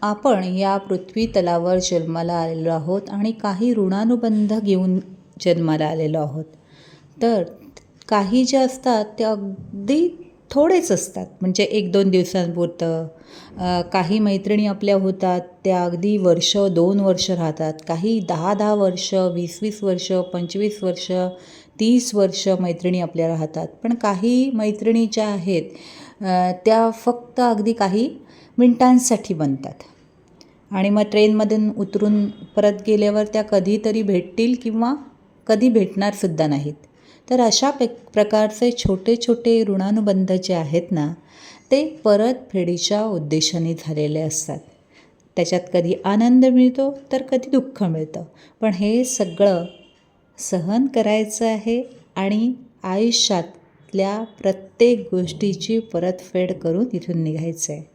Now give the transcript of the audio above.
आपण या पृथ्वी तलावर जन्माला आलेलो आहोत आणि काही ऋणानुबंध घेऊन जन्माला आलेलो आहोत. तर काही जे असतात ते अगदी थोडेच असतात, म्हणजे 1-2 दिवसांपुरतं. काही मैत्रिणी आपल्या होतात त्या अगदी वर्ष 2 वर्ष राहतात, काही 10-10 वर्ष, 20-20 वर्ष, 25 वर्ष, 30 वर्ष मैत्रिणी आपल्या राहतात. पण काही मैत्रिणी ज्या आहेत त्या फक्त अगदी काही मिनिटांसाठी बनतात आणि मग ट्रेनमधून उतरून परत गेल्यावर त्या कधीतरी भेटतील किंवा कधी भेटणारसुद्धा नाहीत. तर अशा प्रकारचे छोटे छोटे ऋणानुबंध जे आहेत ना, ते परतफेडीच्या उद्देशाने झालेले असतात. त्याच्यात कधी आनंद मिळतो तर कधी दुःख मिळतं, पण हे सगळं सहन करायचं आहे आणि आयुष्यातल्या प्रत्येक गोष्टीची परतफेड करून इथून निघायचं आहे.